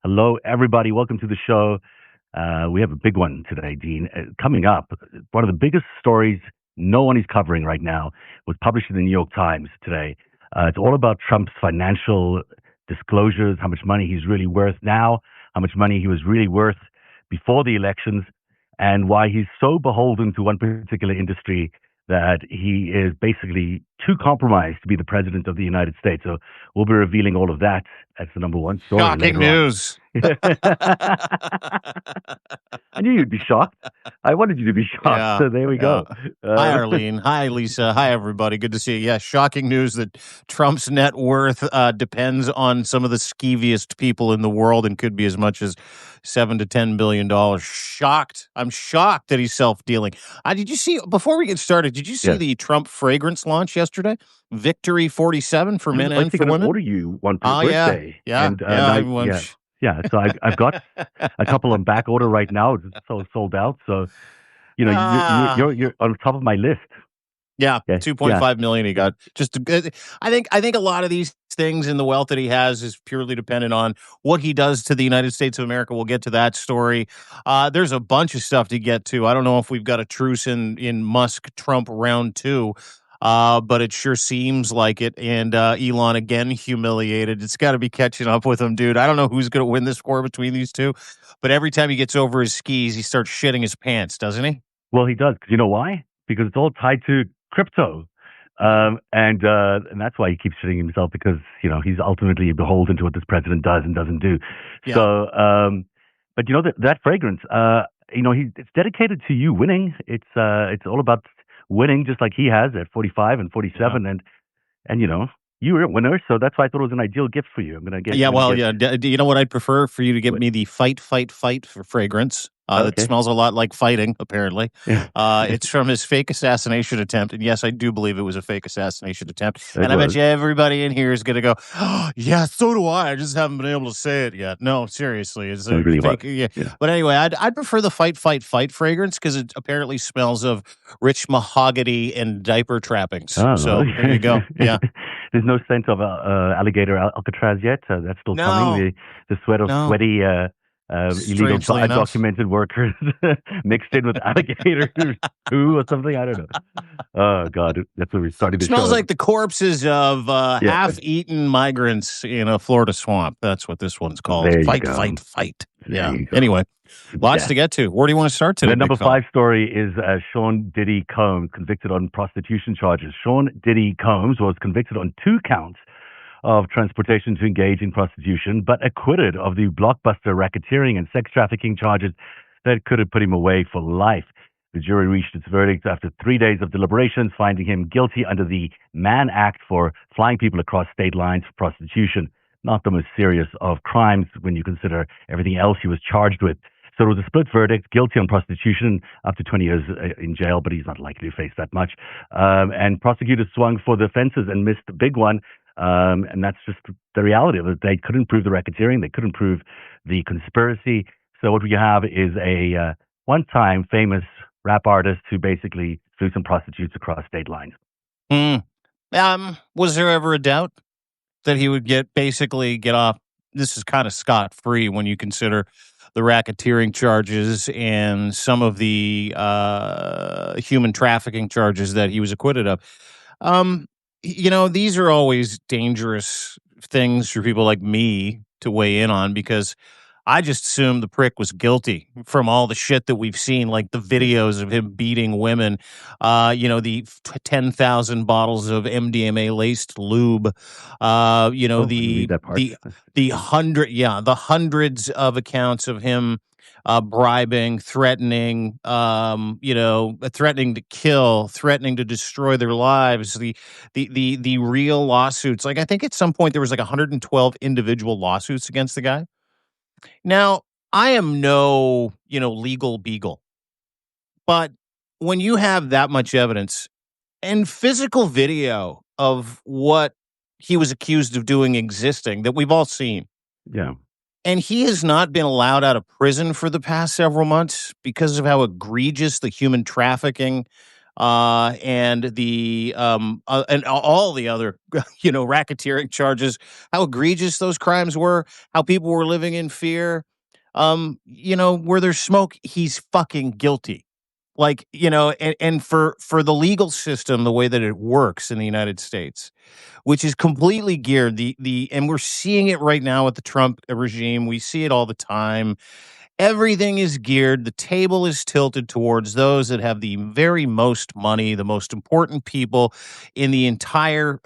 Hello, everybody. Welcome to the show. We have a big one today, Dean. Coming up, one of the biggest stories no one is covering right now was published in the New York Times today. It's all about Trump's financial disclosures, how much money he's really worth now, how much money he was really worth before the elections, and why he's so beholden to one particular industry that he is basically too compromised to be the president of the United States. So we'll be revealing all of that as the number one story Shocking later news. on. I knew you'd be shocked. I wanted you to be shocked. Yeah, So there we go. Hi, Arlene. Hi, Lisa. Hi, everybody. Good to see you. Yeah, shocking news that Trump's net worth depends on some of the skeeviest people in the world and could be as much as $7 to $10 billion. Shocked. I'm shocked that he's self-dealing. Did you see, before we get started, did you see Yes. the Trump fragrance launch yesterday? Victory 47 for men and for women? Order you one for Oh, your yeah. birthday. Yeah. And, Yeah. So I've got a couple on back order right now. It's sold out. So, you know, you're on top of my list. Yeah, Yeah. 2.5 million he got. I think a lot of these things and the wealth that he has is purely dependent on what he does to the United States of America. We'll get to that story. There's a bunch of stuff to get to. I don't know if we've got a truce in Musk-Trump round 2. But it sure seems like it. And Elon again humiliated. It's got to be catching up with him, dude. I don't know who's going to win this war between these two, but every time he gets over his skis, he starts shitting his pants, doesn't he? Well, he does. You know why? Because it's all tied to crypto. And that's why he keeps shitting himself, because, you know, he's ultimately beholden to what this president does and doesn't do. Yeah. So, but, you know, that fragrance, you know, it's dedicated to you winning. It's all about winning, just like he has at 45 and 47. Yeah. And you know, you were a winner, so that's why I thought it was an ideal gift for you. I'm going to get... Do you know what I'd prefer? For you to give me the fight for fragrance. That smells a lot like fighting, apparently. Yeah. It's from his fake assassination attempt. And yes, I do believe it was a fake assassination attempt. And I bet you everybody in here is going to go, oh, yeah, so do I. I just haven't been able to say it yet. No, seriously. It's a really fake. Yeah. But anyway, I'd prefer the fight fragrance, because it apparently smells of rich mahogany and diaper trappings. Oh, so there you go. Yeah. There's no scent of alligator Alcatraz yet. That's still coming. The sweat of sweaty... illegal undocumented workers mixed in with alligator poo or something. I don't know. Oh God, that's where we started. It smells like the corpses of half-eaten migrants in a Florida swamp. That's what this one's called. Fight. Yeah. Anyway, lots to get to. Where do you want to start today? The number 5 story is Sean Diddy Combs, convicted on prostitution charges. Sean Diddy Combs was convicted on 2 counts of transportation to engage in prostitution, but acquitted of the blockbuster racketeering and sex trafficking charges that could have put him away for life. The jury reached its verdict after 3 days of deliberations, finding him guilty under the Mann Act for flying people across state lines for prostitution. Not the most serious of crimes when you consider everything else he was charged with. So it was a split verdict, guilty on prostitution, up to 20 years in jail, but he's not likely to face that much. And prosecutors swung for the offenses and missed the big one. And that's just the reality of it. They couldn't prove the racketeering. They couldn't prove the conspiracy. So what we have is a one-time famous rap artist who basically flew some prostitutes across state lines. Was there ever a doubt that he would get off? This is kind of scot-free when you consider the racketeering charges and some of the human trafficking charges that he was acquitted of. You know, these are always dangerous things for people like me to weigh in on, because I just assumed the prick was guilty from all the shit that we've seen, like the videos of him beating women, you know, the 10,000 bottles of MDMA-laced lube, you know, the hundreds of accounts of him bribing, threatening, threatening to kill, threatening to destroy their lives, the real lawsuits. Like, I think at some point there was like 112 individual lawsuits against the guy. Now, I am no, legal beagle, but when you have that much evidence and physical video of what he was accused of doing existing that we've all seen. Yeah. And he has not been allowed out of prison for the past several months because of how egregious the human trafficking and and all the other racketeering charges, how egregious those crimes were, how people were living in fear. Where there's smoke, he's fucking guilty. Like, and for the legal system, the way that it works in the United States, which is completely geared and we're seeing it right now with the Trump regime. We see it all the time. Everything is geared. The table is tilted towards those that have the very most money, the most important people in the entire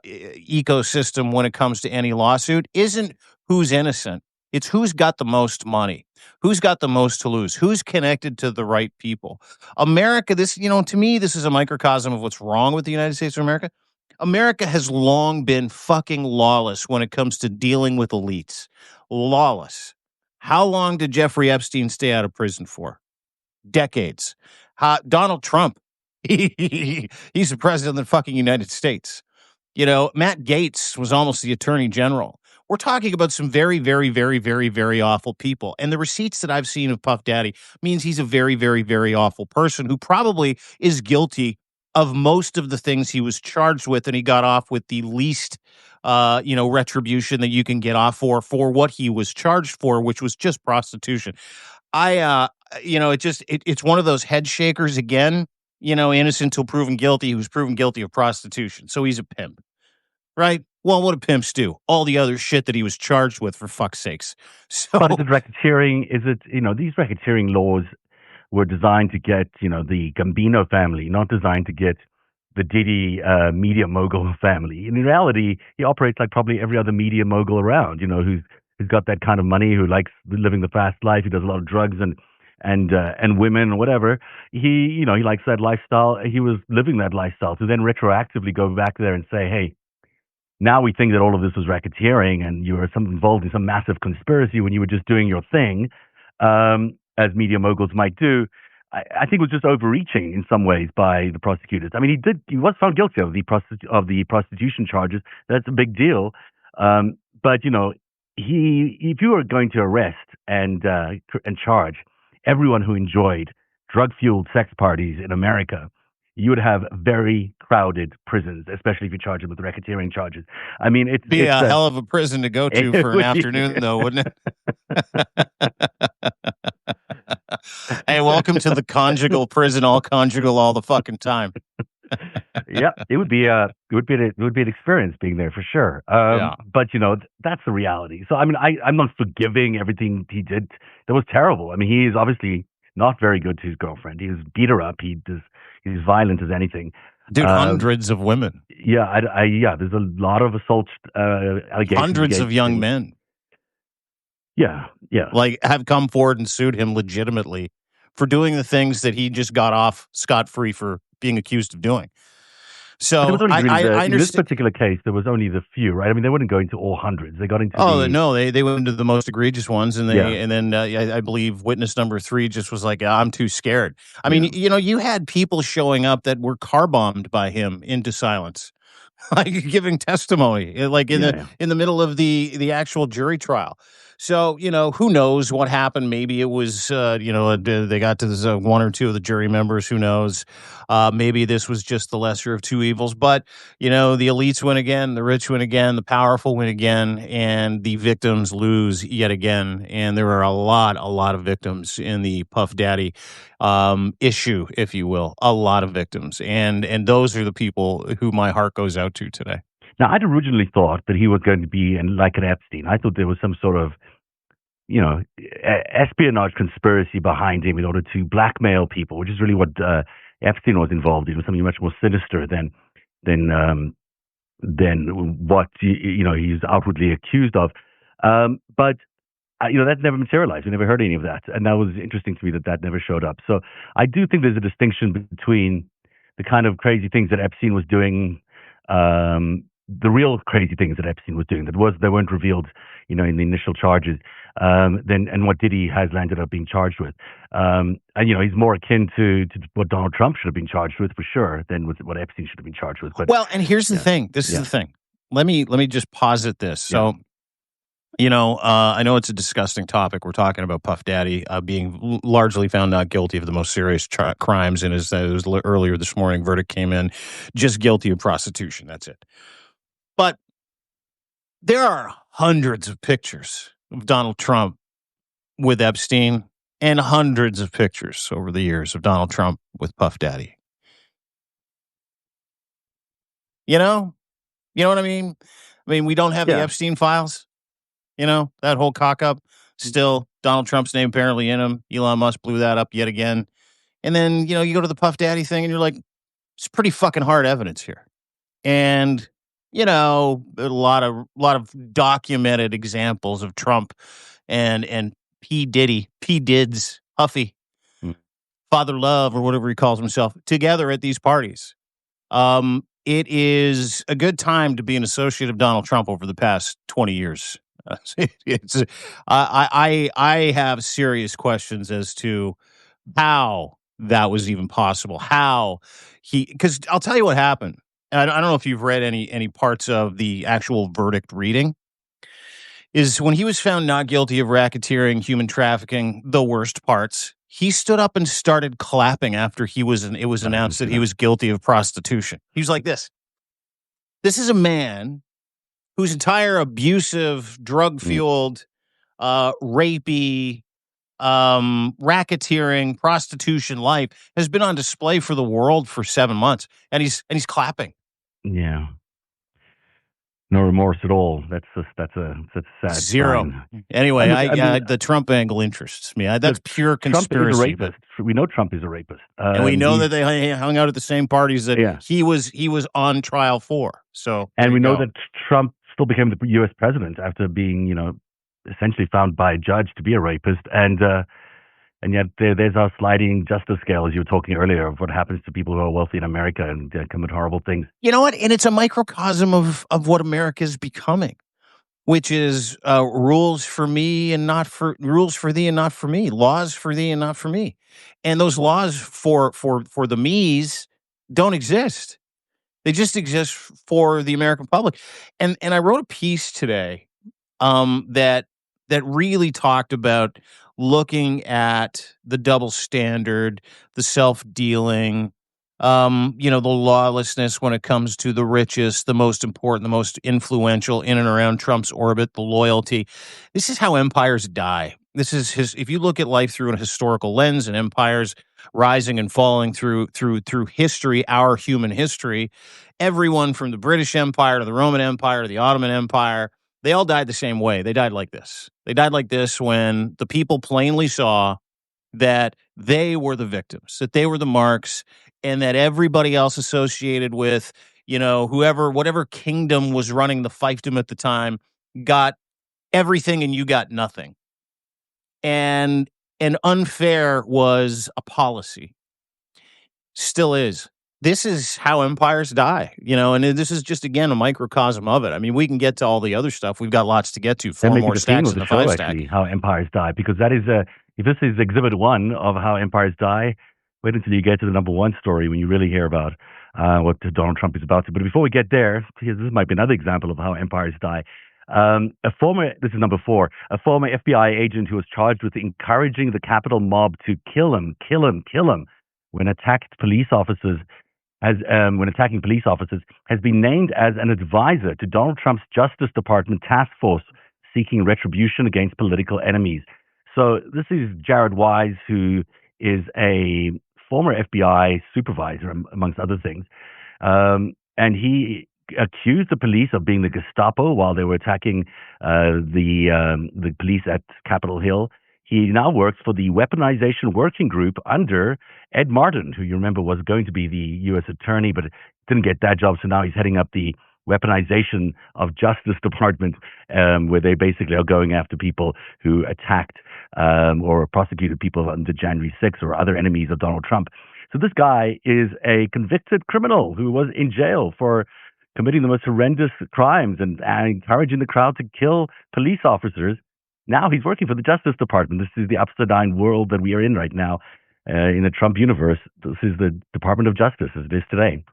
ecosystem when it comes to any lawsuit. Isn't who's innocent. It's who's got the most money, who's got the most to lose, who's connected to the right people. America, to me, this is a microcosm of what's wrong with the United States of America. America has long been fucking lawless when it comes to dealing with elites. Lawless. How long did Jeffrey Epstein stay out of prison for? Decades. Donald Trump, he's the president of the fucking United States. Matt Gaetz was almost the attorney general. We're talking about some very, very, very, very, very awful people. And the receipts that I've seen of Puff Daddy means he's a very, very, very awful person who probably is guilty of most of the things he was charged with, and he got off with the least retribution that you can get off for what he was charged for, which was just prostitution. It's one of those head shakers again, innocent till proven guilty, who's proven guilty of prostitution. So he's a pimp, right? Well, what do pimps do? All the other shit that he was charged with, for fuck's sakes. So, but is it racketeering? These racketeering laws were designed to get, the Gambino family, not designed to get the Diddy media mogul family. In reality, he operates like probably every other media mogul around, who's got that kind of money, who likes living the fast life. He does a lot of drugs and women or whatever. He likes that lifestyle. He was living that lifestyle to then retroactively go back there and say, hey, now we think that all of this was racketeering and you were involved in some massive conspiracy when you were just doing your thing, as media moguls might do. I think it was just overreaching in some ways by the prosecutors. I mean, he was found guilty of the prostitution charges. That's a big deal. But if you were going to arrest and charge everyone who enjoyed drug-fueled sex parties in America, you would have very crowded prisons, especially if you charge them with racketeering charges. I mean, it's a hell of a prison to go to for an afternoon, though, wouldn't it? Hey, welcome to the conjugal prison, all conjugal all the fucking time. Yeah, it would be an experience being there for sure. But that's the reality. So I mean, I'm not forgiving everything he did. That was terrible. I mean, he is obviously not very good to his girlfriend. He's beat her up. He's violent as anything. Dude, hundreds of women. Yeah, there's a lot of assault allegations. Hundreds of young men. Yeah. Like, have come forward and sued him legitimately for doing the things that he just got off scot-free for being accused of doing. So in this particular case, there was only the few, right? I mean, they wouldn't go into all hundreds. They got into they went into the most egregious ones, and then I believe witness number 3 just was like, I'm too scared. I mean, you had people showing up that were car bombed by him into silence, like giving testimony, like in the middle of the actual jury trial. So, who knows what happened? Maybe it was, they got to this, 1 or 2 of the jury members. Who knows? Maybe this was just the lesser of two evils. But, the elites win again, the rich win again, the powerful win again, and the victims lose yet again. And there are a lot of victims in the Puff Daddy issue, if you will. A lot of victims. And those are the people who my heart goes out to today. Now, I'd originally thought that he was going to be like an Epstein. I thought there was some sort of, espionage conspiracy behind him in order to blackmail people, which is really what Epstein was involved in, something much more sinister than what he's outwardly accused of. But that never materialized. We never heard any of that, and that was interesting to me that never showed up. So I do think there's a distinction between the kind of crazy things that Epstein was doing. The real crazy things that Epstein was doing that weren't revealed, in the initial charges, and what Diddy has landed up being charged with. And he's more akin to what Donald Trump should have been charged with for sure than with what Epstein should have been charged with. But and here's the thing. This is the thing. Let me just posit this. So I know it's a disgusting topic. We're talking about Puff Daddy being largely found not guilty of the most serious crimes, and as it was earlier this morning, verdict came in just guilty of prostitution. That's it. But there are hundreds of pictures of Donald Trump with Epstein, and hundreds of pictures over the years of Donald Trump with Puff Daddy. You know what I mean? I mean, we don't have the Epstein files. That whole cock up. Still, Donald Trump's name apparently in them. Elon Musk blew that up yet again. And then, you go to the Puff Daddy thing and you're like, it's pretty fucking hard evidence here. And, a lot of documented examples of Trump and P. Dids, Huffy, Father Love, or whatever he calls himself, together at these parties. It is a good time to be an associate of Donald Trump over the past 20 years. I have serious questions as to how that was even possible. Because I'll tell you what happened. I don't know if you've read any parts of the actual verdict reading. Is when he was found not guilty of racketeering, human trafficking, the worst parts. He stood up and started clapping after it was announced that he was guilty of prostitution. He was like this. This is a man whose entire abusive, drug-fueled, rapey, racketeering, prostitution life has been on display for the world for 7 months, and he's clapping. Yeah. No remorse at all. That's a sad zero. Sign. Anyway, the Trump angle interests me. That's pure conspiracy. Trump is a rapist. We know Trump is a rapist, and we know that they hung out at the same parties that he was on trial for. So, and we know that Trump still became the U.S. president after being, essentially found by a judge to be a rapist, and yet there's our sliding justice scale, as you were talking earlier, of what happens to people who are wealthy in America and commit horrible things. You know what? And it's a microcosm of what America is becoming, which is rules for me and not for rules for thee and not for me, laws for thee and not for me, and those laws for the me's don't exist. They just exist for the American public. And I wrote a piece today that really talked about looking at the double standard, the self-dealing, the lawlessness when it comes to the richest, the most important, the most influential in and around Trump's orbit, the loyalty. This is how empires die. This is if you look at life through a historical lens and empires rising and falling through history, our human history, everyone from the British Empire to the Roman Empire to the Ottoman Empire, they all died the same way. They died like this. They died like this when the people plainly saw that they were the victims, that they were the marks, and that everybody else associated with, whatever kingdom was running the fiefdom at the time got everything and you got nothing. And unfair was a policy. Still is. This is how empires die, and this is just, again, a microcosm of it. I mean, we can get to all the other stuff. We've got lots to get to. 4 more stacks in the FiveStack. Actually, how empires die, because that is if this is exhibit 1 of how empires die, wait until you get to the number 1 story when you really hear about what Donald Trump is about to. But before we get there, this might be another example of how empires die. This is number 4, a former FBI agent who was charged with encouraging the Capitol mob to kill him when attacking police officers, has been named as an advisor to Donald Trump's Justice Department task force seeking retribution against political enemies. So this is Jared Wise, who is a former FBI supervisor, amongst other things. And he accused the police of being the Gestapo while they were attacking the police at Capitol Hill. He now works for the Weaponization Working Group under Ed Martin, who you remember was going to be the U.S. attorney, but didn't get that job. So now he's heading up the Weaponization of Justice Department, where they basically are going after people who attacked or prosecuted people on the January 6th or other enemies of Donald Trump. So this guy is a convicted criminal who was in jail for committing the most horrendous crimes and encouraging the crowd to kill police officers. Now he's working for the Justice Department. This is the upside-down world that we are in right now in the Trump universe. This is the Department of Justice as it is today.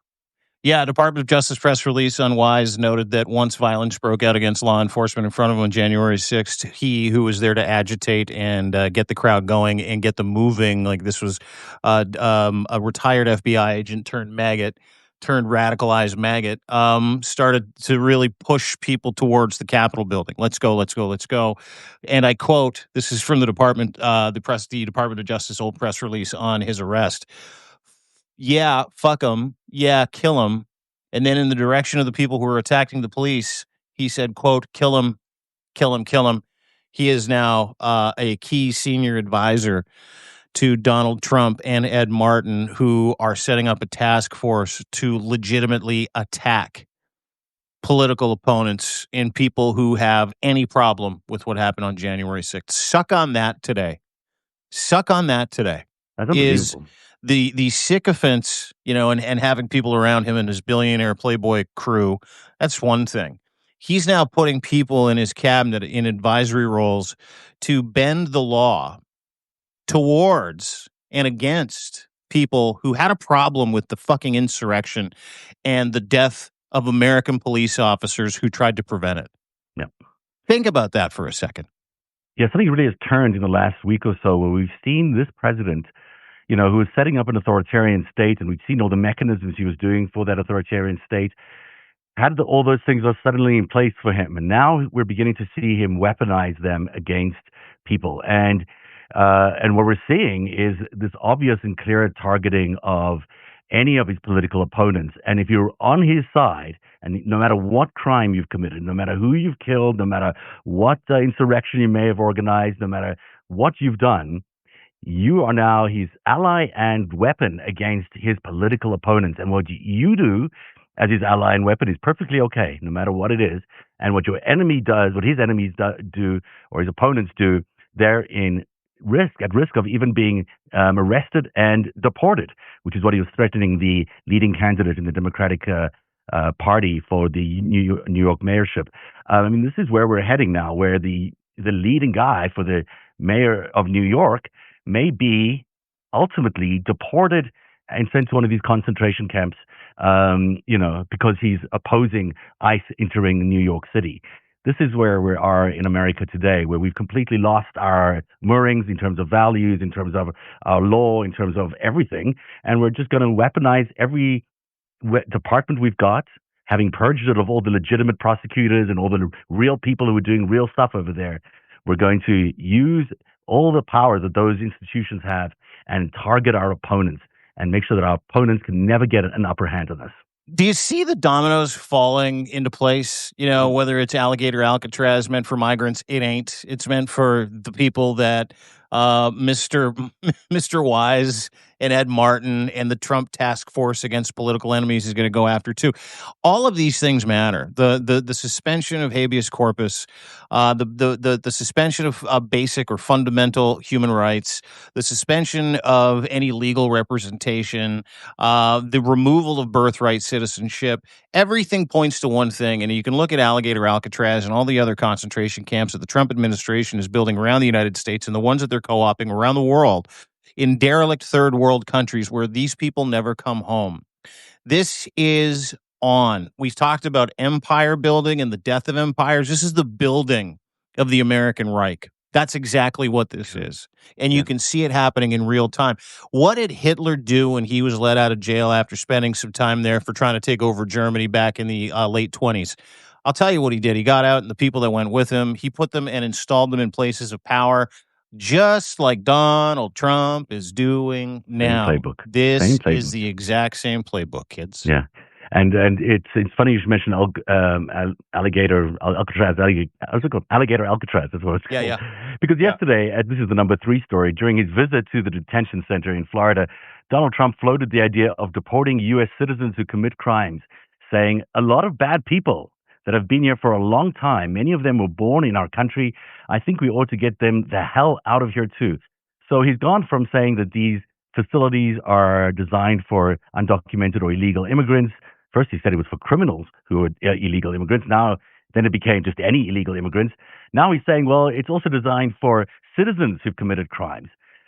Yeah, Department of Justice press release on Wise noted that once violence broke out against law enforcement in front of him on January 6th, he, who was there to agitate and get the crowd going and get them moving, like this was a retired FBI agent turned maggot, turned radicalized maggot, started to really push people towards the Capitol building. Let's go, let's go, let's go. And I quote, this is from the the Department of Justice old press release on his arrest. Yeah, fuck him. Yeah, kill him. And then in the direction of the people who were attacking the police, he said, quote, kill him, kill him, kill him. He is now a key senior advisor to Donald Trump and Ed Martin, who are setting up a task force to legitimately attack political opponents and people who have any problem with what happened on January 6th. Suck on that today. Suck on that today. That's Is unbelievable. the sycophants, and having people around him and his billionaire playboy crew, that's one thing. He's now putting people in his cabinet in advisory roles to bend the law towards and against people who had a problem with the fucking insurrection and the death of American police officers who tried to prevent it. Yeah. Think about that for a second. Yeah, something really has turned in the last week or so where we've seen this president, who is setting up an authoritarian state, and we've seen all the mechanisms he was doing for that authoritarian state. Had all those things are suddenly in place for him, and now we're beginning to see him weaponize them against people. And what we're seeing is this obvious and clear targeting of any of his political opponents. And if you're on his side, and no matter what crime you've committed, no matter who you've killed, no matter what insurrection you may have organized, no matter what you've done, you are now his ally and weapon against his political opponents. And what you do as his ally and weapon is perfectly okay, no matter what it is. And what your enemy does, what his enemies do, or his opponents do, they're at risk of even being arrested and deported, which is what he was threatening the leading candidate in the Democratic Party for the New York mayorship. This is where we're heading now, where the leading guy for the mayor of New York may be ultimately deported and sent to one of these concentration camps, because he's opposing ICE entering New York City. This is where we are in America today, where we've completely lost our moorings in terms of values, in terms of our law, in terms of everything. And we're just going to weaponize every department we've got, having purged it of all the legitimate prosecutors and all the real people who are doing real stuff over there. We're going to use all the power that those institutions have and target our opponents and make sure that our opponents can never get an upper hand on us. Do you see the dominoes falling into place? Whether it's Alligator Alcatraz meant for migrants, it ain't. It's meant for the people that Mr. Wise and Ed Martin and the Trump task force against political enemies is going to go after too. All of these things matter. The suspension of habeas corpus, the suspension of basic or fundamental human rights, the suspension of any legal representation, the removal of birthright citizenship. Everything points to one thing, and you can look at Alligator Alcatraz and all the other concentration camps that the Trump administration is building around the United States and the ones that they're co-opting around the world in derelict third world countries where these people never come home. This is on. We've talked about empire building and the death of empires. This is the building of the American Reich. That's exactly what this is. And you can see it happening in real time. What did Hitler do when he was let out of jail after spending some time there for trying to take over Germany back in the late 20s? I'll tell you what he did. He got out and the people that went with him, he put them and installed them in places of power, just like Donald Trump is doing now. Same playbook. This is the exact same playbook, kids. Yeah. And it's funny you should mention Alligator Alcatraz. Alligator Alcatraz. That's what it's called. Yeah. Because yesterday, this is the number 3 story, during his visit to the detention center in Florida, Donald Trump floated the idea of deporting U.S. citizens who commit crimes, saying a lot of bad people that have been here for a long time, many of them were born in our country. I think we ought to get them the hell out of here too. So he's gone from saying that these facilities are designed for undocumented or illegal immigrants. First, he said it was for criminals who are illegal immigrants. Then it became just any illegal immigrants. Now he's saying, well, it's also designed for citizens who've committed crimes.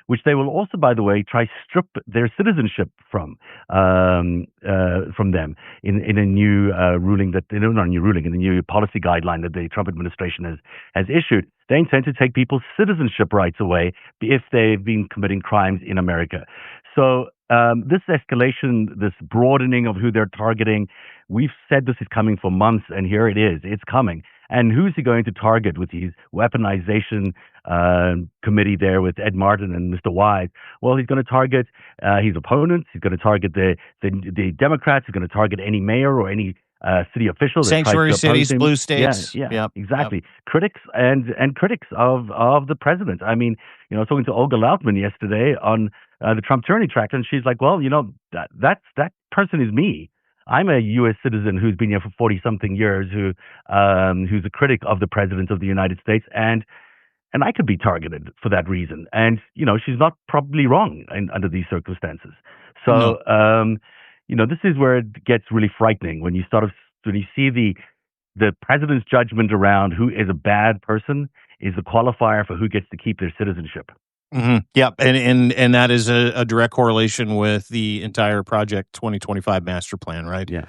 which they will also, by the way, try strip their citizenship from them in a new ruling that not a new ruling, in a new policy guideline that the Trump administration has issued. They intend to take people's citizenship rights away if they've been committing crimes in America. So this escalation, this broadening of who they're targeting, we've said this is coming for months, and here it is. It's coming. And who's he going to target with his weaponization committee there with Ed Martin and Mr. Wise? Well, he's going to target his opponents. He's going to target the Democrats. He's going to target any mayor or any city official that sanctuary tries to oppose cities, him. blue states. Yeah, Yep. exactly. Yep. Critics and critics of the president. I mean, I was talking to Olga Lautman yesterday on the Trump tyranny track, and she's like, "Well, that person is me. I'm a U.S. citizen who's been here for 40-something years, who's a critic of the president of the United States, and I could be targeted for that reason." And she's not probably wrong under these circumstances. So, this is where it gets really frightening when you see the president's judgment around who is a bad person is the qualifier for who gets to keep their citizenship. Mm-hmm. Yep, and that is a direct correlation with the entire Project 2025 master plan, right? Yeah.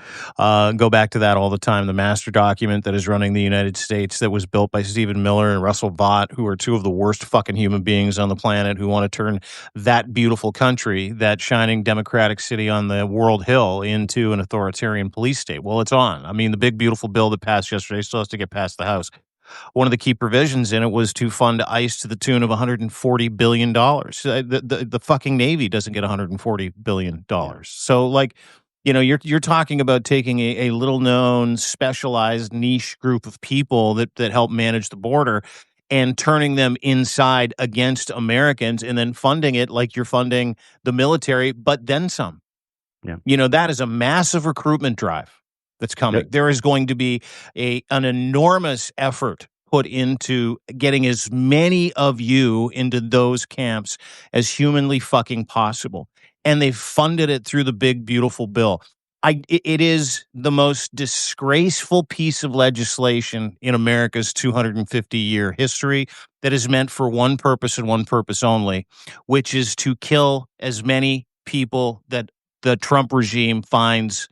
Go back to that all the time. The master document that is running the United States, that was built by Stephen Miller and Russell Vought, who are two of the worst fucking human beings on the planet, who want to turn that beautiful country, that shining democratic city on the world hill, into an authoritarian police state. Well, it's on. I mean, the big beautiful bill that passed yesterday still has to get past the House. One of the key provisions in it was to fund ICE to the tune of $140 billion. The fucking Navy doesn't get $140 billion. So, you're talking about taking a little-known, specialized, niche group of people that help manage the border and turning them inside against Americans, and then funding it like you're funding the military, but then some. Yeah. That is a massive recruitment drive that's coming. Yep. There is going to be an enormous effort put into getting as many of you into those camps as humanly fucking possible. And they funded it through the big, beautiful bill. It is the most disgraceful piece of legislation in America's 250-year history that is meant for one purpose and one purpose only, which is to kill as many people that the Trump regime finds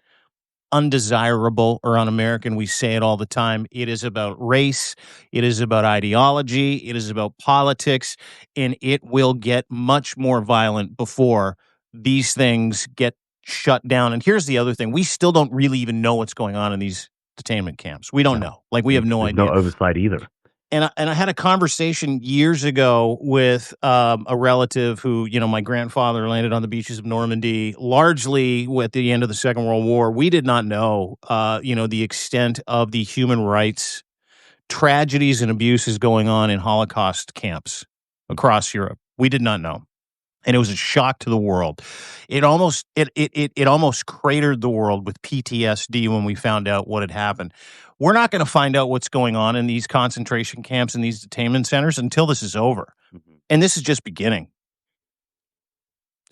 undesirable or un-American. We say it all the time. It is about race. It is about ideology. It is about politics. And it will get much more violent before these things get shut down. And here's the other thing. We still don't really even know what's going on in these detainment camps. We don't know. We have no idea. No oversight either. And I had a conversation years ago with a relative who, my grandfather landed on the beaches of Normandy, largely at the end of the Second World War. We did not know, the extent of the human rights tragedies and abuses going on in Holocaust camps across Europe. We did not know. And it was a shock to the world. It almost cratered the world with PTSD when we found out what had happened. We're not going to find out what's going on in these concentration camps and these detainment centers until this is over. Mm-hmm. And this is just beginning.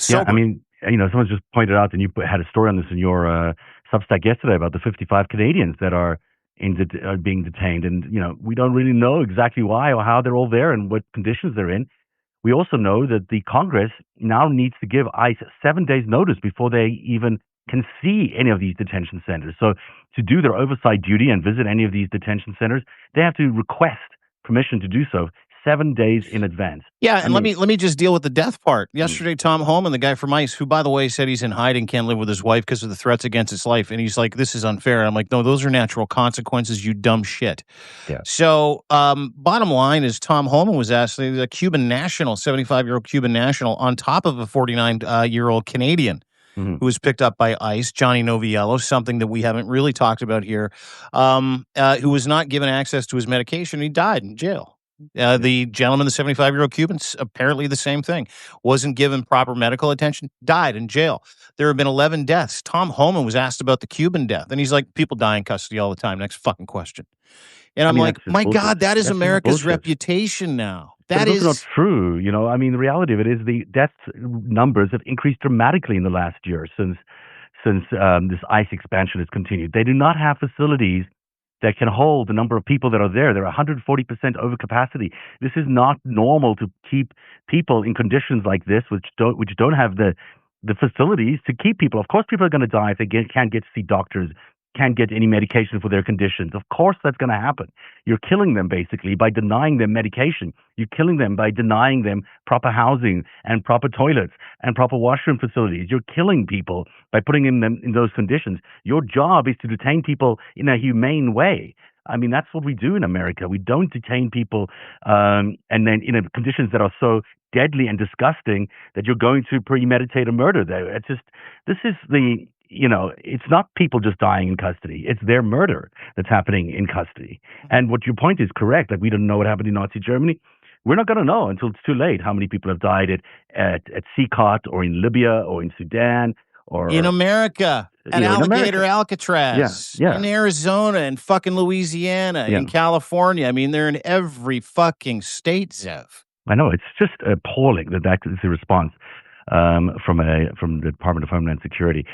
Yeah, I mean, someone just pointed out, and you had a story on this in your Substack yesterday about the 55 Canadians that are being detained. And, we don't really know exactly why or how they're all there and what conditions they're in. We also know that the Congress now needs to give ICE 7 days notice before they even can see any of these detention centers. So to do their oversight duty and visit any of these detention centers, they have to request permission to do so 7 days in advance. Yeah, and let me just deal with the death part. Yesterday, Tom Homan, the guy from ICE, who, by the way, said he's in hiding, can't live with his wife because of the threats against his life. And he's like, this is unfair. And I'm like, no, those are natural consequences, you dumb shit. Yeah. So bottom line is Tom Homan was actually a Cuban national, 75-year-old Cuban national, on top of a 49-year-old Canadian. Mm-hmm. Who was picked up by ICE, Johnny Noviello, something that we haven't really talked about here, who was not given access to his medication. He died in jail. The gentleman, the 75-year-old Cuban, apparently the same thing. Wasn't given proper medical attention, died in jail. There have been 11 deaths. Tom Homan was asked about the Cuban death, and he's like, people die in custody all the time. Next fucking question. And I'm like, my bullshit. God, that is America's reputation now. That is not true. The reality of it is the death numbers have increased dramatically in the last year since this ICE expansion has continued. They do not have facilities that can hold the number of people that are there. They're 140% over capacity. This is not normal to keep people in conditions like this, which don't have the facilities to keep people. Of course, people are going to die if they can't get to see doctors, can't get any medication for their conditions. Of course, that's going to happen. You're killing them basically by denying them medication. You're killing them by denying them proper housing and proper toilets and proper washroom facilities. You're killing people by putting them in those conditions. Your job is to detain people in a humane way. I mean, that's what we do in America. We don't detain people and then in conditions that are so deadly and disgusting that you're going to premeditate a murder there. This is it's not people just dying in custody. It's their murder that's happening in custody. And what your point is correct. Like, we don't know what happened in Nazi Germany. We're not going to know until it's too late how many people have died at Sikot or in Libya or in Sudan or in America, at Alligator Alcatraz, yeah. in Arizona, and fucking Louisiana, in California. I mean, they're in every fucking state, Zev. I know. It's just appalling that is the response from the Department of Homeland Security.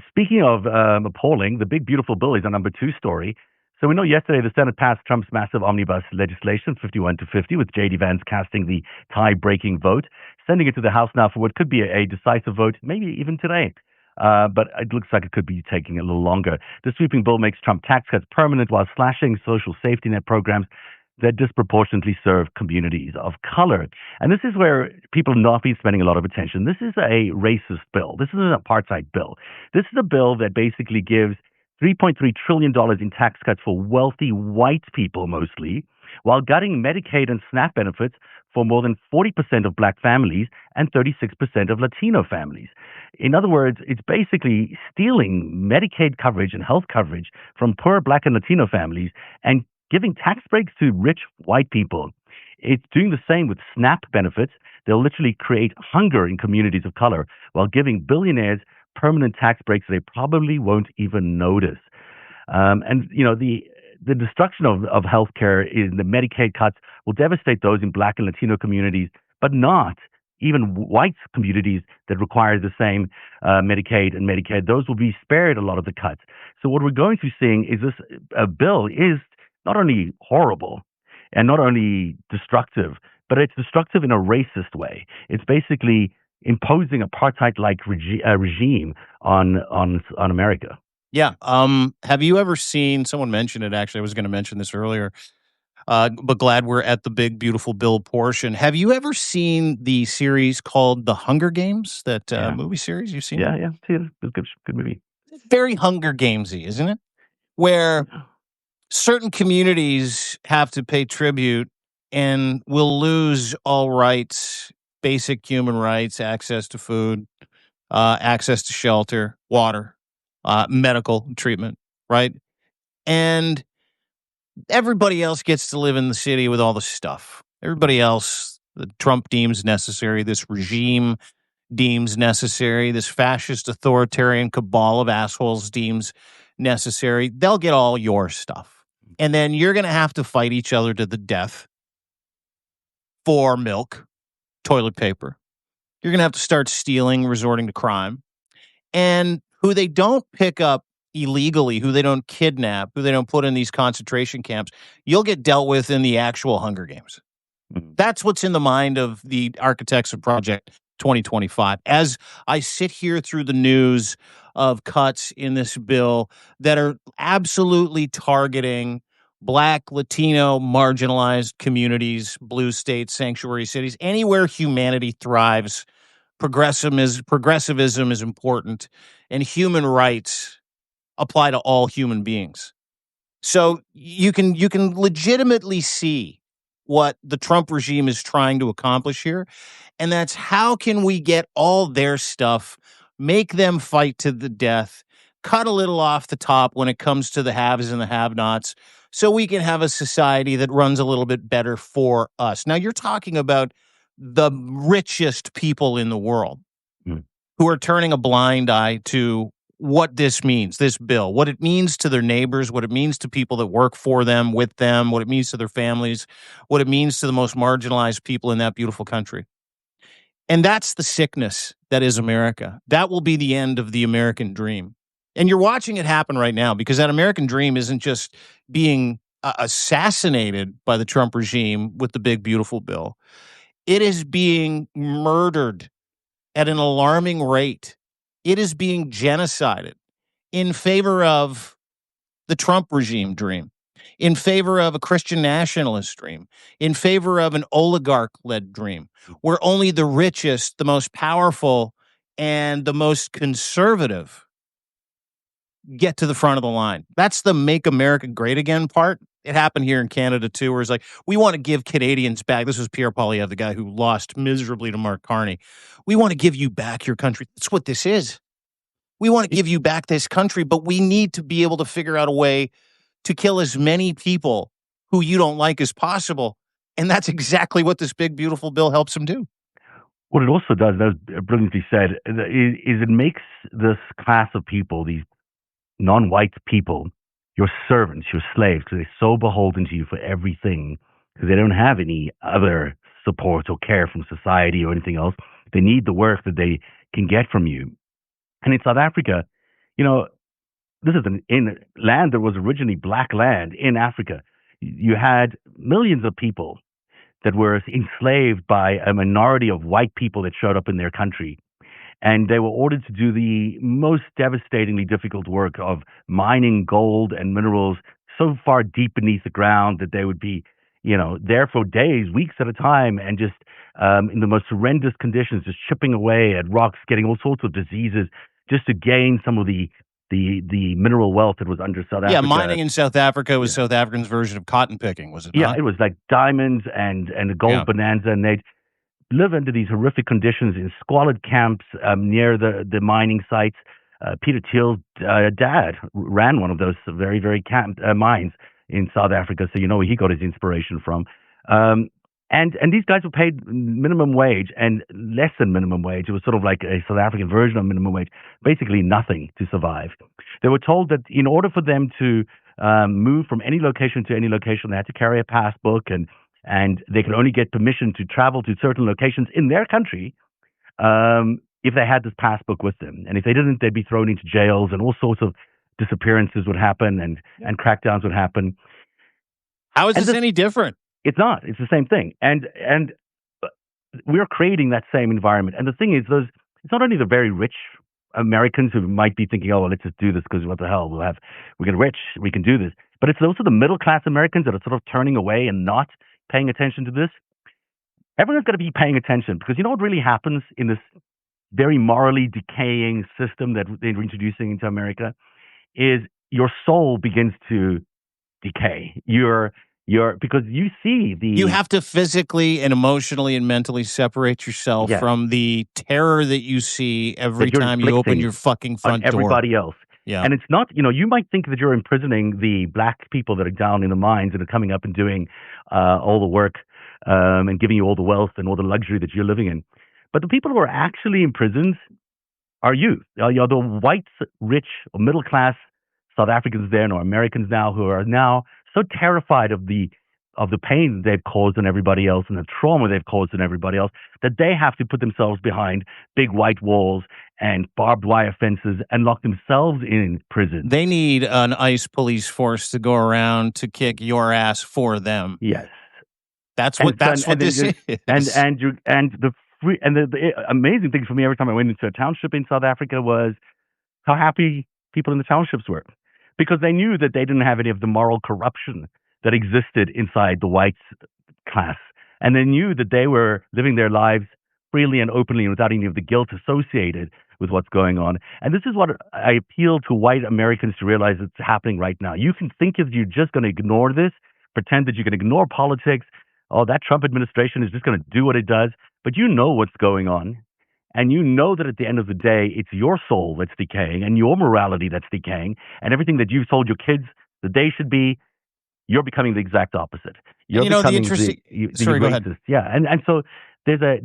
Speaking of appalling, the big beautiful bill is a number 2 story. So we know yesterday the Senate passed Trump's massive omnibus legislation, 51-50, with J.D. Vance casting the tie-breaking vote, sending it to the House now for what could be a decisive vote, maybe even today. But it looks like it could be taking a little longer. The sweeping bill makes Trump tax cuts permanent while slashing social safety net programs that disproportionately serve communities of color. And this is where people have not been spending a lot of attention. This is a racist bill. This is an apartheid bill. This is a bill that basically gives $3.3 trillion in tax cuts for wealthy white people mostly, while gutting Medicaid and SNAP benefits for more than 40% of black families and 36% of Latino families. In other words, it's basically stealing Medicaid coverage and health coverage from poor black and Latino families and giving tax breaks to rich white people. It's doing the same with SNAP benefits. They'll literally create hunger in communities of color while giving billionaires permanent tax breaks they probably won't even notice. The destruction of healthcare in the Medicaid cuts will devastate those in black and Latino communities, but not even white communities that require the same Medicaid and Medicare. Those will be spared a lot of the cuts. So what we're going to be seeing is this bill is not only horrible and not only destructive, but it's destructive in a racist way. It's basically imposing apartheid-like regime on America. Yeah. Have you ever seen, someone mentioned it, actually, I was going to mention this earlier, but glad we're at the big, beautiful bill portion. Have you ever seen the series called The Hunger Games, that movie series? You've seen it? Yeah. It's a good movie. It's very Hunger Gamesy, isn't it? Where certain communities have to pay tribute and will lose all rights, basic human rights, access to food, access to shelter, water, medical treatment, right? And everybody else gets to live in the city with all the stuff. Everybody else, that Trump deems necessary, this regime deems necessary, this fascist authoritarian cabal of assholes deems necessary, they'll get all your stuff. And then you're going to have to fight each other to the death for milk, toilet paper. You're going to have to start stealing, resorting to crime. And who they don't pick up illegally, who they don't kidnap, who they don't put in these concentration camps, you'll get dealt with in the actual Hunger Games. That's what's in the mind of the architects of Project 2025. As I sit here through the news of cuts in this bill that are absolutely targeting Black, Latino, marginalized communities, blue states, sanctuary cities, anywhere humanity thrives, progressivism is important, and human rights apply to all human beings. So you can legitimately see what the Trump regime is trying to accomplish here, and that's how can we get all their stuff, make them fight to the death, cut a little off the top when it comes to the haves and the have-nots, so we can have a society that runs a little bit better for us. Now, you're talking about the richest people in the world who are turning a blind eye to what this means, this bill, what it means to their neighbors, what it means to people that work for them, with them, what it means to their families, what it means to the most marginalized people in that beautiful country. And that's the sickness that is America. That will be the end of the American dream. And you're watching it happen right now because that American dream isn't just being assassinated by the Trump regime with the big, beautiful bill. It is being murdered at an alarming rate. It is being genocided in favor of the Trump regime dream, in favor of a Christian nationalist dream, in favor of an oligarch-led dream, where only the richest, the most powerful, and the most conservative get to the front of the line. That's the make America great again part. It happened here in Canada too, where it's like, we want to give Canadians back. This was Pierre Poilievre, the guy who lost miserably to Mark Carney. We want to give you back your country. That's what this is. We want to give you back this country, but we need to be able to figure out a way to kill as many people who you don't like as possible. And that's exactly what this big, beautiful bill helps them do. What it also does, that was brilliantly said, is it makes this class of people, these non-white people, your servants, your slaves, because they're so beholden to you for everything, because they don't have any other support or care from society or anything else. They need the work that they can get from you. And in South Africa, you know, this is in land that was originally black land in Africa. You had millions of people that were enslaved by a minority of white people that showed up in their country. And they were ordered to do the most devastatingly difficult work of mining gold and minerals so far deep beneath the ground that they would be, there for days, weeks at a time, and just in the most horrendous conditions, just chipping away at rocks, getting all sorts of diseases, just to gain some of the mineral wealth that was under South Africa. Yeah, mining in South Africa was South Africans' version of cotton picking, was it not? Yeah, it was like diamonds and the gold bonanza, and they'd live under these horrific conditions in squalid camps near the mining sites. Peter Thiel's dad ran one of those very, very mines in South Africa, so you know where he got his inspiration from. And these guys were paid minimum wage and less than minimum wage. It was sort of like a South African version of minimum wage, basically nothing to survive. They were told that in order for them to move from any location to any location, they had to carry a passbook, and they could only get permission to travel to certain locations in their country if they had this passbook with them. And if they didn't, they'd be thrown into jails, and all sorts of disappearances would happen, and crackdowns would happen. How is this any different? It's not. It's the same thing. And we're creating that same environment. And the thing is, it's not only the very rich Americans who might be thinking, oh, well, let's just do this because what the hell, we get rich, we can do this. But it's also the middle class Americans that are sort of turning away and not paying attention to this. Everyone's got to be paying attention, because you know what really happens in this very morally decaying system that they're introducing into America is your soul begins to decay. Because you see you have to physically and emotionally and mentally separate yourself from the terror that you see every time you open your fucking front door. Everybody else. Yeah. And it's not, you might think that you're imprisoning the black people that are down in the mines and are coming up and doing all the work and giving you all the wealth and all the luxury that you're living in. But the people who are actually in prisons are you. You're the white, rich, or middle class South Africans then, or Americans now, who are now so terrified of the pain they've caused on everybody else and the trauma they've caused on everybody else, that they have to put themselves behind big white walls and barbed wire fences and lock themselves in prison. They need an ICE police force to go around to kick your ass for them. Yes. That's what this is. And the amazing thing for me every time I went into a township in South Africa was how happy people in the townships were, because they knew that they didn't have any of the moral corruption that existed inside the white class. And they knew that they were living their lives freely and openly and without any of the guilt associated with what's going on. And this is what I appeal to white Americans to realize it's happening right now. You can think if you're just going to ignore this, pretend that you can ignore politics, oh, that Trump administration is just going to do what it does, but you know what's going on. And you know that at the end of the day, it's your soul that's decaying and your morality that's decaying, and everything that you've told your kids that they should be, you're becoming the exact opposite. You're becoming the interesting. Sorry, racist. go ahead. Yeah, and so there's a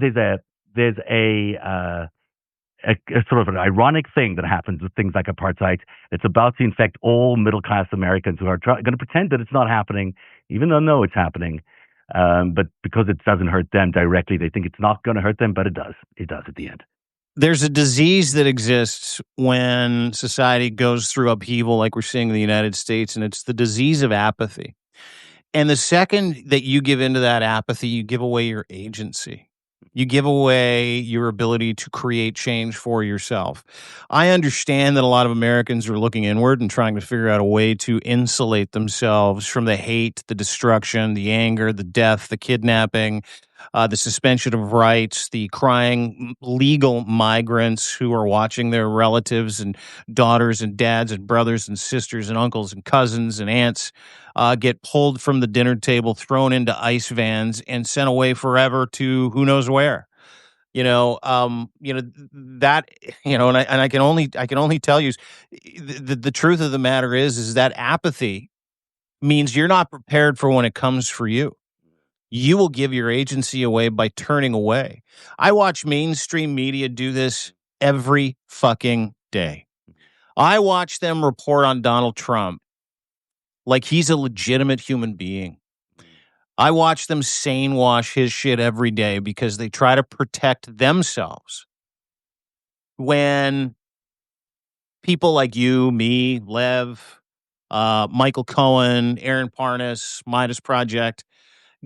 sort of an ironic thing that happens with things like apartheid. It's about to infect all middle class Americans who are going to pretend that it's not happening, even though no, it's happening. But because it doesn't hurt them directly, they think it's not going to hurt them, but it does. It does at the end. there's a disease that exists when society goes through upheaval like we're seeing in the United States, and it's the disease of apathy. And the second that you give into that apathy, you give away your agency. You give away your ability to create change for yourself. I understand that a lot of Americans are looking inward and trying to figure out a way to insulate themselves from the hate, the destruction, the anger, the death, the kidnapping, the suspension of rights, the crying legal migrants who are watching their relatives and daughters and dads and brothers and sisters and uncles and cousins and aunts get pulled from the dinner table, thrown into ICE vans, and sent away forever to who knows where. That and I can only tell you the truth of the matter is that apathy means you're not prepared for when it comes for you. You will give your agency away by turning away. I watch mainstream media do this every fucking day. I watch them report on Donald Trump like he's a legitimate human being. I watch them sane wash his shit every day because they try to protect themselves. When people like you, me, Lev, Michael Cohen, Aaron Parnas, Midas Project,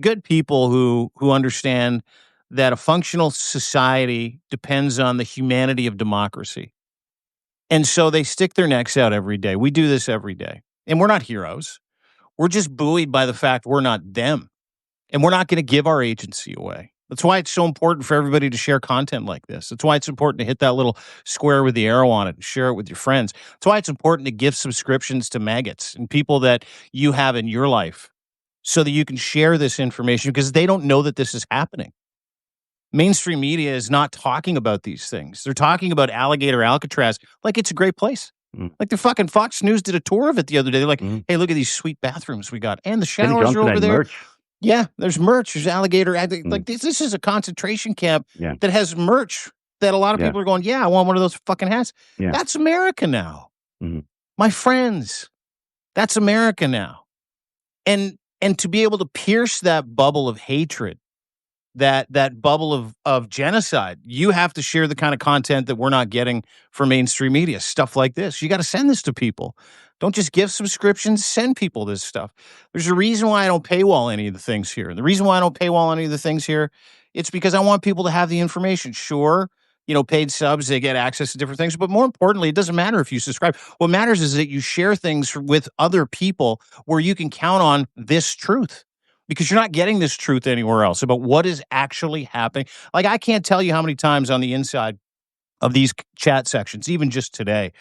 good people who understand that a functional society depends on the humanity of democracy. And so they stick their necks out every day. We do this every day. And we're not heroes. We're just buoyed by the fact we're not them. And we're not going to give our agency away. That's why it's so important for everybody to share content like this. That's why it's important to hit that little square with the arrow on it and share it with your friends. That's why it's important to give subscriptions to maggots and people that you have in your life so that you can share this information because they don't know that this is happening. Mainstream media is not talking about these things. They're talking about Alligator Alcatraz like it's a great place. Like the fucking Fox News did a tour of it the other day. They're like, hey, look at these sweet bathrooms we got. And the showers are over there. Merch. Yeah, there's merch. There's Alligator. Like this is a concentration camp that has merch that a lot of people are going, yeah, I want one of those fucking hats. Yeah. That's America now. My friends, that's America now. And to be able to pierce that bubble of hatred, that bubble of genocide, you have to share the kind of content that we're not getting from mainstream media. Stuff like this. You got to send this to people. Don't just give subscriptions, send people this stuff. There's a reason why I don't paywall any of the things here. The reason why I don't paywall any of the things here, it's because I want people to have the information. Sure, paid subs, they get access to different things. But more importantly, it doesn't matter if you subscribe. What matters is that you share things with other people where you can count on this truth. Because you're not getting this truth anywhere else about what is actually happening. Like, I can't tell you how many times on the inside of these chat sections, even just today,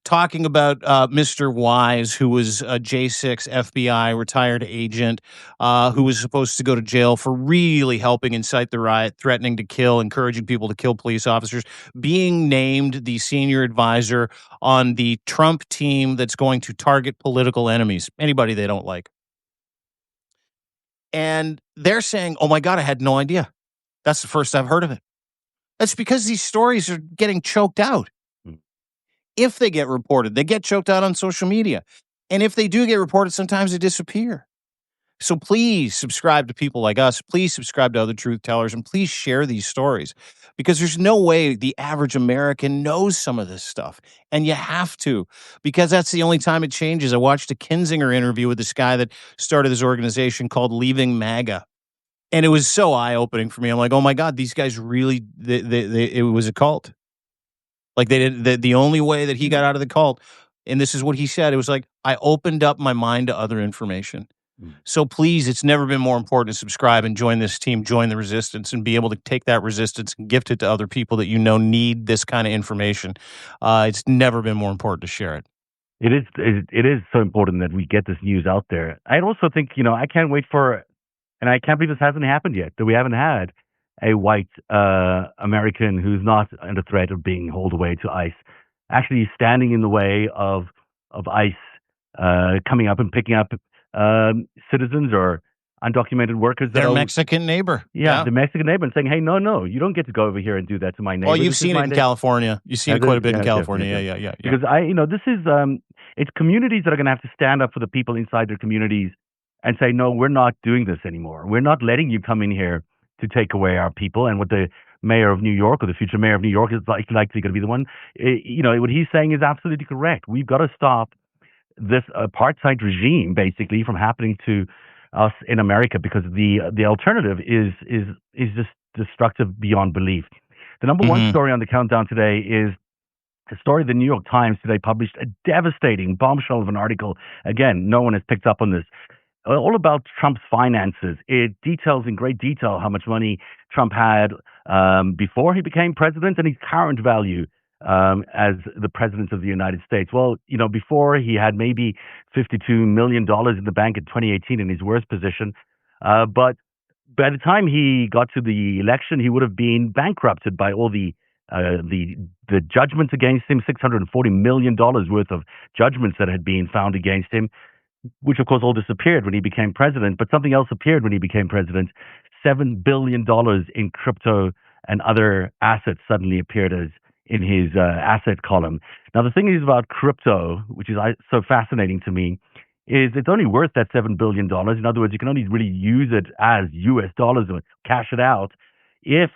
talking about Mr. Wise, who was a J6 FBI retired agent, who was supposed to go to jail for really helping incite the riot, threatening to kill, encouraging people to kill police officers, being named the senior advisor on the Trump team that's going to target political enemies, anybody they don't like. And they're saying, oh my God, I had no idea. That's the first I've heard of it. That's because these stories are getting choked out. If they get reported, they get choked out on social media. And if they do get reported, sometimes they disappear. So please subscribe to people like us. Please subscribe to other truth tellers and please share these stories because there's no way the average American knows some of this stuff. And you have to, because that's the only time it changes. I watched a Kinzinger interview with this guy that started this organization called Leaving MAGA. And it was so eye-opening for me. I'm like, oh my God, these guys really, it was a cult. Like they did the only way that he got out of the cult. And this is what he said. It was like, I opened up my mind to other information. So please, it's never been more important to subscribe and join this team, join the resistance, and be able to take that resistance and gift it to other people that you know need this kind of information. It's never been more important to share it. It is so important that we get this news out there. I also think, I can't wait for, and I can't believe this hasn't happened yet, that we haven't had a white American who's not under threat of being hauled away to ICE actually standing in the way of ICE coming up and picking up citizens or undocumented workers. Their Mexican neighbor. Yeah, the Mexican neighbor, and saying, hey, no, you don't get to go over here and do that to my neighbor. Well, you've seen it in California. You've seen it quite a bit in California. Yeah. Because this is, it's communities that are going to have to stand up for the people inside their communities and say, no, we're not doing this anymore. We're not letting you come in here to take away our people, and what the mayor of New York or the future mayor of New York is likely going to be the one. What he's saying is absolutely correct. We've got to stop this apartheid regime basically from happening to us in America, because the alternative is just destructive beyond belief. The number one story on the countdown today is a story the New York Times today published, a devastating bombshell of an article. Again, no one has picked up on this. All about Trump's finances. It details in great detail how much money Trump had before he became president and his current value as the president of the United States. Well, before he had maybe $52 million in the bank in 2018 in his worst position. But by the time he got to the election, he would have been bankrupted by all the judgments against him, $640 million worth of judgments that had been found against him, which of course all disappeared when he became president. But something else appeared when he became president. $7 billion in crypto and other assets suddenly appeared as in his asset column. Now, the thing is about crypto, which is so fascinating to me, is it's only worth that $7 billion. In other words, you can only really use it as US dollars or cash it out if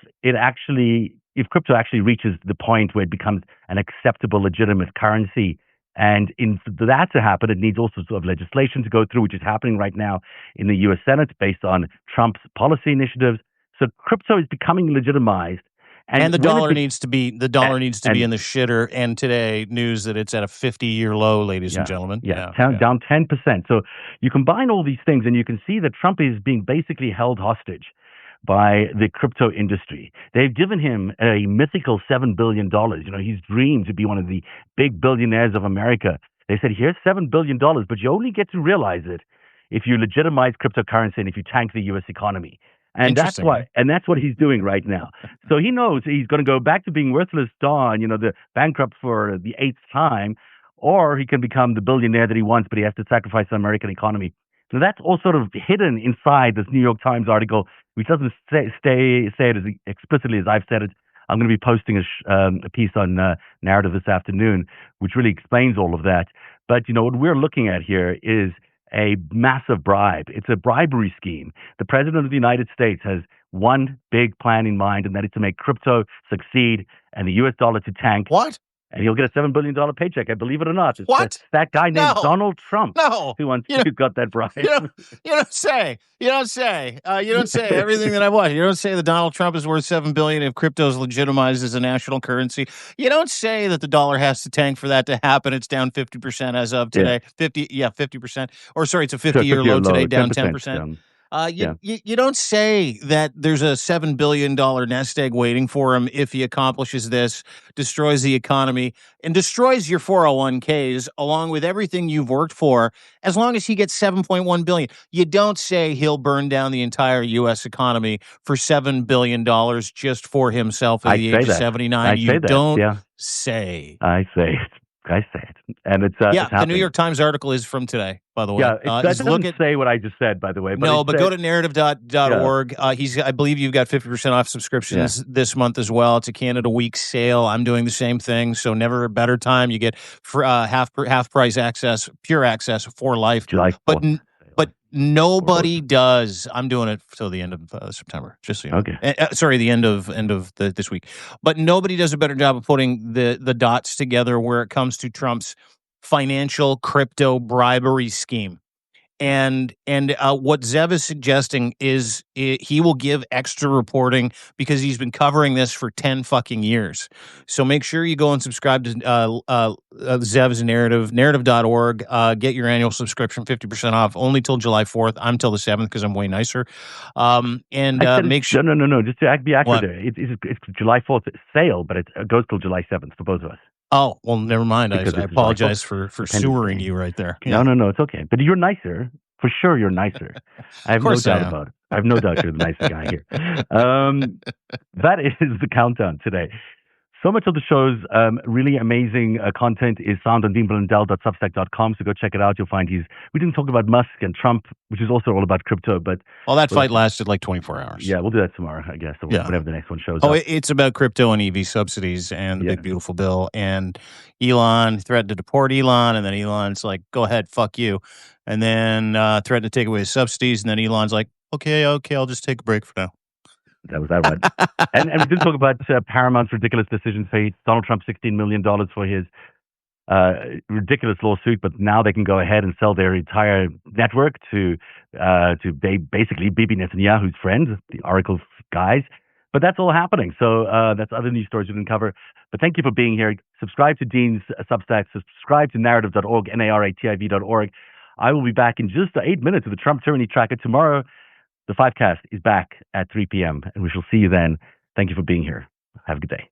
crypto actually reaches the point where it becomes an acceptable, legitimate currency. And for that to happen, it needs all sorts of legislation to go through, which is happening right now in the U.S. Senate based on Trump's policy initiatives. So crypto is becoming legitimized. And the dollar needs to be in the shitter. And today, news that it's at a 50-year low, ladies and gentlemen. Down 10%. So you combine all these things, and you can see that Trump is being basically held hostage by the crypto industry. They've given him a mythical $7 billion. He's dreamed to be one of the big billionaires of America. They said, here's $7 billion, but you only get to realize it if you legitimize cryptocurrency and if you tank the U.S. economy. And that's what he's doing right now. So he knows he's going to go back to being worthless Don, the bankrupt for the 8th time, or he can become the billionaire that he wants, but he has to sacrifice the American economy. So that's all sort of hidden inside this New York Times article, which doesn't say it as explicitly as I've said it. I'm going to be posting a piece on Narrative this afternoon, which really explains all of that. But, what we're looking at here is a massive bribe. It's a bribery scheme. The president of the United States has one big plan in mind, and that is to make crypto succeed and the U.S. dollar to tank. What? And he'll get a $7 billion paycheck. I believe it or not. It's that guy named Donald Trump who got that bribe. You don't say. You don't say everything that I want. You don't say that Donald Trump is worth $7 billion if crypto is legitimized as a national currency. You don't say that the dollar has to tank for that to happen. It's down 50% as of today. 50%. Or sorry, it's a 50-year low today, down 10%. You don't say that there's a $7 billion nest egg waiting for him if he accomplishes this, destroys the economy, and destroys your 401ks along with everything you've worked for, as long as he gets $7.1 billion. You don't say he'll burn down the entire U.S. economy for $7 billion just for himself at the age of 79. You don't say. I say it. And it's the New York Times article is from today, by the way. Yeah, that doesn't say what I just said, by the way. But go to narrative.org. I believe you've got 50% off subscriptions this month as well. It's a Canada Week sale. I'm doing the same thing, so never a better time. You get half price access, pure access for life. July 4th. But nobody does. I'm doing it till the end of September, just so you know. Okay. Sorry, the end of this week. But nobody does a better job of putting the dots together where it comes to Trump's financial crypto bribery scheme. And what Zev is suggesting is he will give extra reporting because he's been covering this for 10 fucking years. So make sure you go and subscribe to Zev's Narrative, narrative.org. Get your annual subscription, 50% off, only till July 4th. I'm till the 7th because I'm way nicer. Make sure. No. Just to be accurate, it's July 4th sale, but it goes till July 7th for both of us. Oh, well, never mind. I apologize for sewering you right there. Yeah. No, it's okay. But you're nicer. For sure, you're nicer. I have no doubt about it. I have no doubt you're the nicer guy here. That is the countdown today. So much of the show's really amazing content is found on deanblundell.substack.com, so go check it out. You'll find we didn't talk about Musk and Trump, which is also all about crypto, but... Well, that fight lasted like 24 hours. Yeah, we'll do that tomorrow, I guess, or whenever the next one shows up. It's about crypto and EV subsidies and the big beautiful bill, and Elon threatened to deport Elon, and then Elon's like, go ahead, fuck you, and then threatened to take away his subsidies, and then Elon's like, okay, I'll just take a break for now. That was that one. And we did talk about Paramount's ridiculous decision to pay Donald Trump $16 million for his ridiculous lawsuit, but now they can go ahead and sell their entire network to basically Bibi Netanyahu's friends, the Oracle guys. But that's all happening. So that's other news stories we didn't cover. But thank you for being here. Subscribe to Dean's Substack. Subscribe to narrative.org, NARATIV.org. I will be back in just 8 minutes with the Trump Tyranny Tracker. Tomorrow, the Fivecast is back at 3 p.m. and we shall see you then. Thank you for being here. Have a good day.